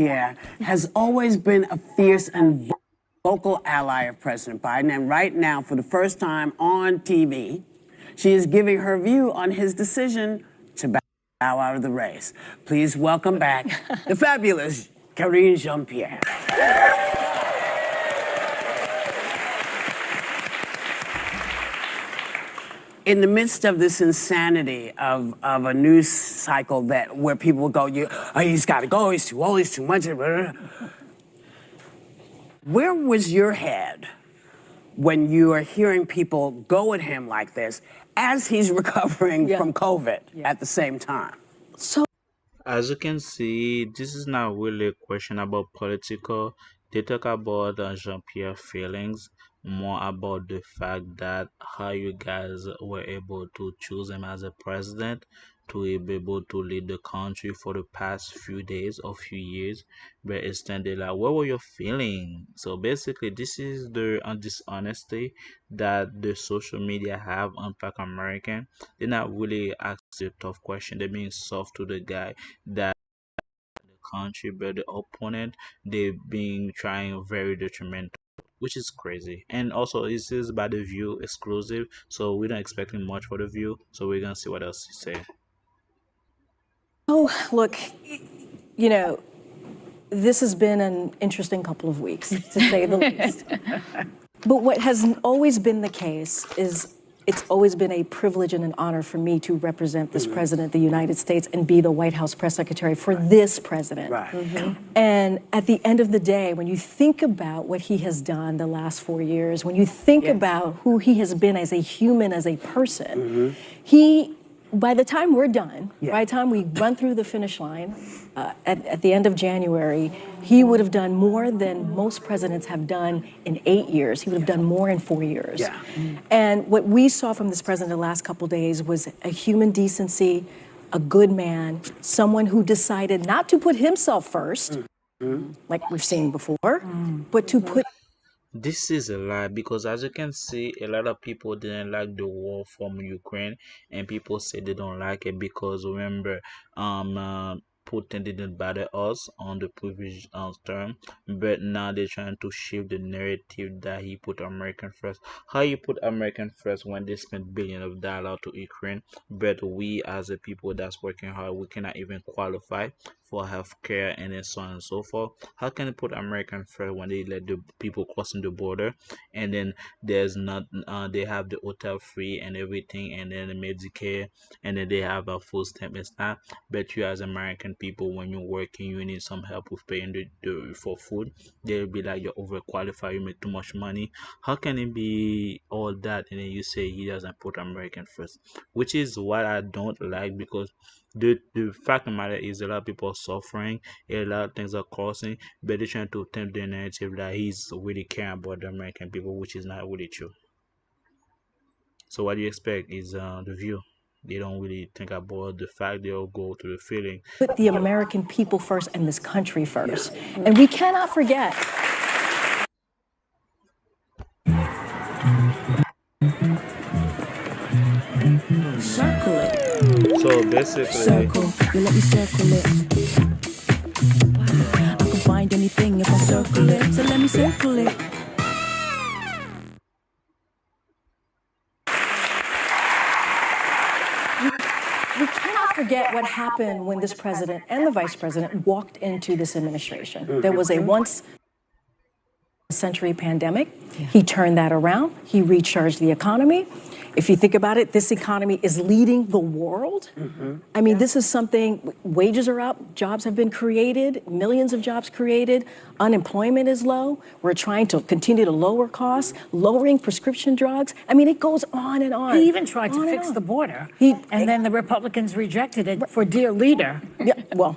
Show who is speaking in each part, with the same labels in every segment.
Speaker 1: Pierre has always been a fierce and vocal ally of President Biden, and right now, for the first time on TV, she is giving her view on his decision to bow out of the race. Please welcome back the fabulous Karine Jean Pierre. In the midst of this insanity of a news cycle where people go, he's got to go, he's too old, he's too much. Where was your head when you are hearing people go at him like this as he's recovering from COVID at the same time?
Speaker 2: As you can see, this is not really a question about political. They talk about Jean-Pierre feelings, more about the fact that how you guys were able to choose him as a president to be able to lead the country for the past few days or few years. But instead, they like, what were your feelings? So basically, this is the dishonesty that the social media have on Black American. They're not really asking a tough question. They're being soft to the guy that the country, but the opponent they being trying very detrimental, which is crazy. And also, this is by the View exclusive, so we don't expecting much for the View. So we're gonna see what else he say.
Speaker 3: Oh, look, you know, this has been an interesting couple of weeks, to say the least. But what has always been the case is it's always been a privilege and an honor for me to represent this president of the United States and be the White House press secretary for this president.
Speaker 1: Right.
Speaker 3: And at the end of the day, when you think about what he has done the last 4 years, when you think about who he has been as a human, as a person, by the time we're done, by the time we run through the finish line at the end of January, he would have done more than most presidents have done in 8 years. He would have done more in 4 years. And what we saw from this president the last couple of days was a human decency, a good man, someone who decided not to put himself first, like we've seen before, but to put
Speaker 2: This is a lie because, as you can see, a lot of people didn't like the war from Ukraine, and people say they don't like it because remember, Putin didn't bother us on the previous term, but now they're trying to shift the narrative that he put American first. How you put American first when they spend billions of dollars to Ukraine, but we as a people that's working hard, we cannot even qualify for health care and then so on and so forth. How can they put American first when they let the people crossing the border and then there's not they have the hotel free and everything and then the Medicare and then they have a full stamp and stuff. But you as American people, when you're working, you need some help with paying for food. They'll be like you're overqualified, you make too much money. How can it be all that and then you say he doesn't put American first? Which is what I don't like because the fact of the matter is a lot of people are suffering, a lot of things are causing, but they're trying to tempt the narrative that he's really caring about the American people, which is not really true. So what do you expect is the View? They don't really think about the fact, they'll go to the feeling.
Speaker 3: put the American people first and this country first. And we cannot forget.
Speaker 4: Circle it.
Speaker 2: So basically,
Speaker 4: Circle. You let me circle it. I can find anything if I circle it. So let me circle it.
Speaker 3: We cannot forget what happened when this president and the vice president walked into this administration. There was a once century pandemic. He turned that around. He recharged the economy. If you think about it, this economy is leading the world. I mean, this is something, wages are up, jobs have been created, millions of jobs created, unemployment is low. We're trying to continue to lower costs, lowering prescription drugs. I mean, it goes on and on.
Speaker 5: He even tried to fix the border, and then the Republicans rejected it for dear leader.
Speaker 3: Yeah, well,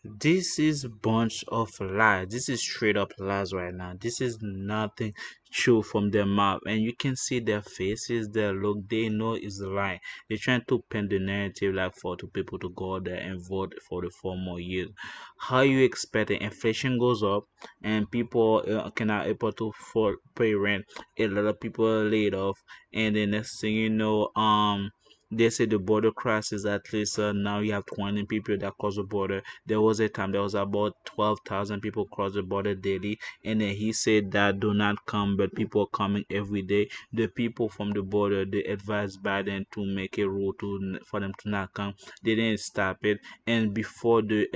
Speaker 2: this is a bunch of lies. This is straight up lies right now. This is nothing true from their mouth. And you can see their faces, their look, they know it's a lie. They're trying to paint the narrative like for two people to go out there and vote for the 4 more years. How you expect it? Inflation goes up and people cannot able to pay rent. A lot of people are laid off, and the next thing you know, They say the border crosses at least now you have 20 people that cross the border. There was a time there was about 12,000 people cross the border daily, and then he said that do not come, but people are coming every day. The people from the border they advised Biden to make a rule for them to not come. They didn't stop it, and before the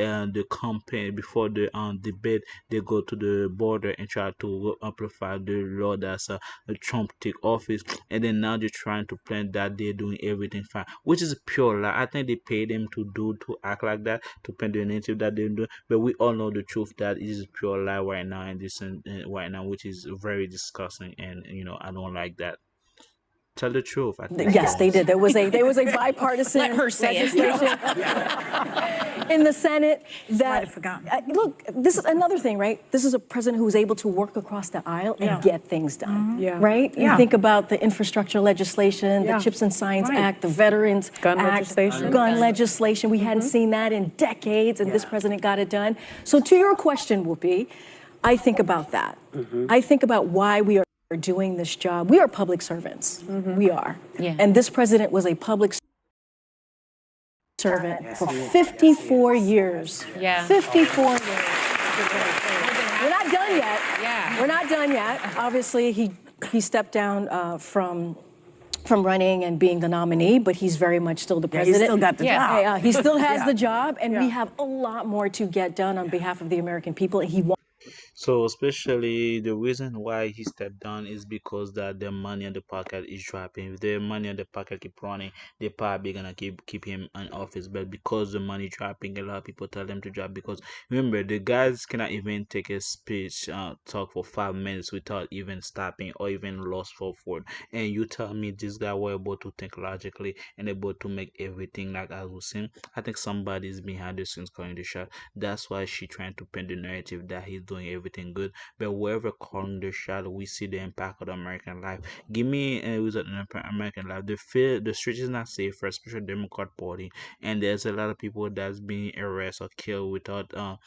Speaker 2: campaign, before the debate, they go to the border and try to amplify the law that's Trump take office, and then now they're trying to plan that they're doing everything fine, which is pure lie. I think they paid them to act like that, to paint the narrative that they do, but we all know the truth that it is pure lie right now, and this right now, which is very disgusting, and I don't like that. Tell the truth. I think
Speaker 3: Yes, they did. There was a bipartisan
Speaker 5: Let her say it.
Speaker 3: legislation in the Senate
Speaker 5: Might
Speaker 3: that
Speaker 5: have forgotten.
Speaker 3: look. This is another thing, right? This is a president who was able to work across the aisle and get things done.
Speaker 5: Yeah.
Speaker 3: Right? You
Speaker 5: Yeah.
Speaker 3: think about the infrastructure legislation,
Speaker 5: Yeah.
Speaker 3: the Chips and Science
Speaker 5: Right.
Speaker 3: Act, the Veterans
Speaker 6: Gun
Speaker 3: Act,
Speaker 6: legislation.
Speaker 3: gun legislation. We hadn't seen that in decades, and this president got it done. So to your question, Whoopi, I think about that. I think about why we are doing this job. We are public servants. We are.
Speaker 7: Yeah.
Speaker 3: And this president was a public servant for 54 years.
Speaker 7: Yeah.
Speaker 3: 54 years. We're not done yet.
Speaker 7: Yeah.
Speaker 3: We're not done yet. Obviously, he stepped down from running and being the nominee, but he's very much still the
Speaker 1: He
Speaker 3: president.
Speaker 1: still got the
Speaker 7: Yeah.
Speaker 1: job.
Speaker 3: He still has the job, and we have a lot more to get done on behalf of the American people, and he wants.
Speaker 2: So especially the reason why he stepped down is because that the money in the pocket is dropping. If the money in the pocket keep running, they're probably gonna keep him in office. But because the money dropping, a lot of people tell them to drop, because remember the guys cannot even take a speech talk for 5 minutes without even stopping or even lost for forward. And you tell me this guy were able to think logically and able to make everything like as we seen. I think somebody's behind the scenes calling the shot. That's why she trying to paint the narrative that he's doing everything good. But whoever calling the shot, we see the impact of the American life. Give me a result in American life. The street is not safe for especially Democrat Party, and there's a lot of people that's being arrested or killed without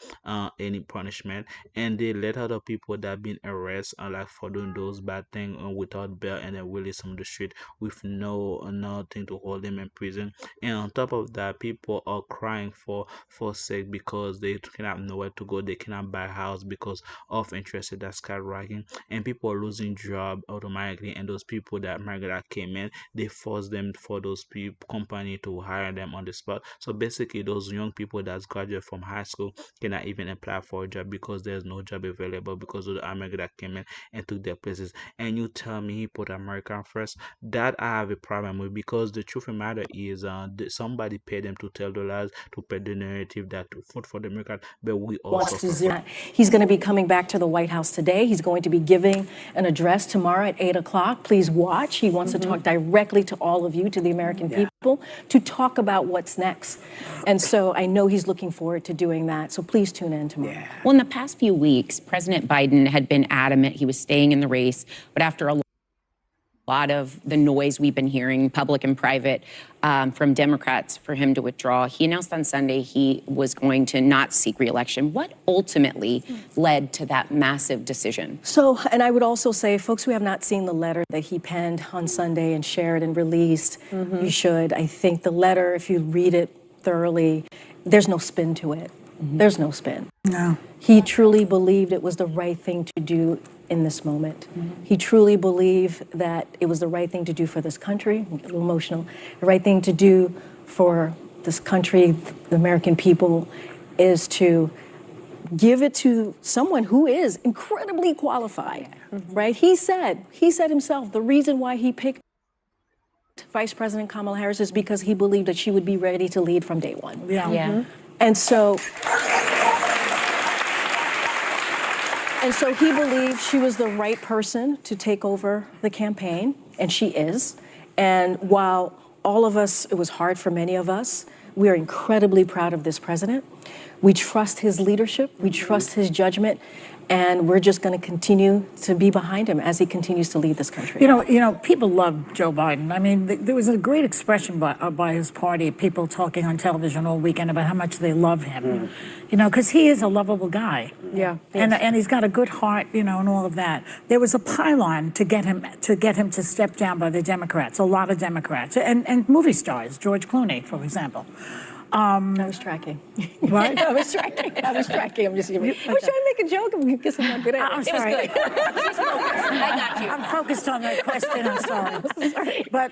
Speaker 2: any punishment, and they let other people that been arrested like for doing those bad things without bail, and then release them on the street with nothing to hold them in prison. And on top of that, people are crying for sake because they cannot know where to go. They cannot buy a house because of interest that's skyrocketing, and people are losing job automatically. And those people that Margaret came in, they force them for those company to hire them on the spot. So basically, those young people that's graduate from high school cannot even apply for a job because there's no job available because of the America that came in and took their places. And you tell me he put America first? That I have a problem with, because the truth of the matter is somebody paid them to tell the lies, to pay the narrative that to vote for the Democrat, but we also
Speaker 3: Wants to zero. He's going to be coming back to the White House today. He's going to be giving an address tomorrow at 8 o'clock. Please watch. He wants to talk directly to all of you, to the American people, to talk about what's next. And so I know he's looking forward to doing that. So please tune in tomorrow.
Speaker 7: Well, in the past few weeks, President Biden had been adamant he was staying in the race, but after a lot of the noise we've been hearing, public and private, from Democrats for him to withdraw, he announced on Sunday he was going to not seek re-election. What ultimately led to that massive decision?
Speaker 3: So, and I would also say, folks who have not seen the letter that he penned on Sunday and shared and released, you should. I think the letter, if you read it thoroughly, there's no spin to it. There's no spin.
Speaker 5: No.
Speaker 3: He truly believed it was the right thing to do in this moment. He truly believed that it was the right thing to do for this country. I'm a little emotional. The right thing to do for this country, the American people, is to give it to someone who is incredibly qualified, right? He said himself, the reason why he picked Vice President Kamala Harris is because he believed that she would be ready to lead from day one.
Speaker 5: Yeah.
Speaker 3: And so he believed she was the right person to take over the campaign, and she is. And while all of us, it was hard for many of us, we are incredibly proud of this president. We trust his leadership, we trust his judgment, And we're just going to continue to be behind him as he continues to lead this country.
Speaker 5: People love Joe Biden. I mean, there was a great expression by his party, people talking on television all weekend about how much they love him. Because he is a lovable guy.
Speaker 3: Yeah.
Speaker 5: And he's got a good heart, and all of that. There was a pylon to get him to step down by the Democrats, a lot of Democrats, and movie stars, George Clooney, for example.
Speaker 3: I was tracking.
Speaker 5: What?
Speaker 3: I was tracking. I'm just kidding. I was trying to make a joke. I guess I'm not good at it.
Speaker 5: I'm sorry.
Speaker 7: It was good. I got you.
Speaker 5: I'm focused on the question. I'm sorry. But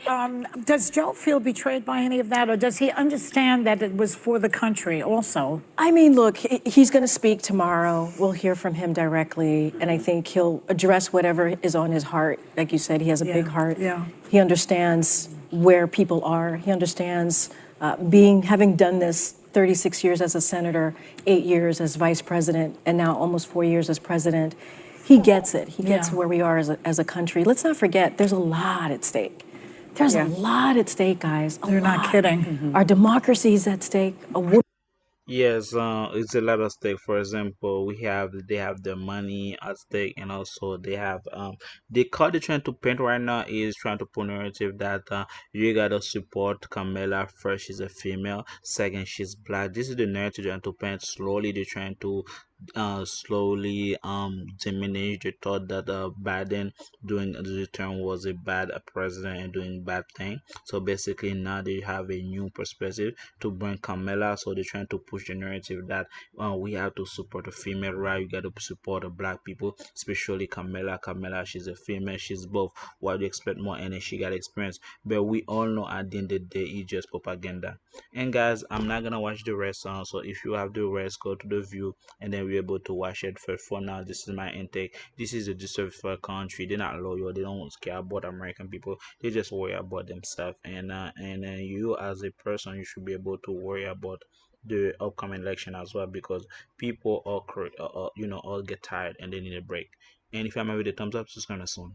Speaker 5: does Joe feel betrayed by any of that, or does he understand that it was for the country also?
Speaker 3: I mean, look, he's going to speak tomorrow. We'll hear from him directly, and I think he'll address whatever is on his heart. Like you said, he has a big heart.
Speaker 5: Yeah.
Speaker 3: He understands where people are. He understands having done this 36 years as a senator, 8 years as vice president, and now almost 4 years as president. He gets it. He gets where we are as a country. Let's not forget, there's a lot at stake. There's a lot at stake, guys.
Speaker 5: You're not kidding.
Speaker 3: Our democracy is at stake.
Speaker 2: Yes, it's a lot of stake. For example, they have the money at stake, and also they have the card they're trying to paint right now is trying to put narrative that you gotta support Kamala. First, she's a female. Second, she's black. This is the narrative they're trying to paint. Slowly, they're trying to slowly diminish the thought that Biden during the term was a bad president and doing bad thing. So basically now they have a new perspective to bring Kamala. So they're trying to push the narrative that we have to support a female right. You got to support the black people, especially Kamala. Kamala, she's a female. She's both. Why do you expect more? And then she got experience. But we all know at the end of the day, it's just propaganda. And guys, I'm not gonna watch the rest. So if you have the rest, go to the view and then we're able to watch it. For now, this is my intake. This is a disservice for a country. They're not loyal. They don't care about American people. They just worry about themselves. And you as a person, you should be able to worry about the upcoming election as well, because people all all get tired and they need a break. And if I'm with the thumbs up, subscribe soon.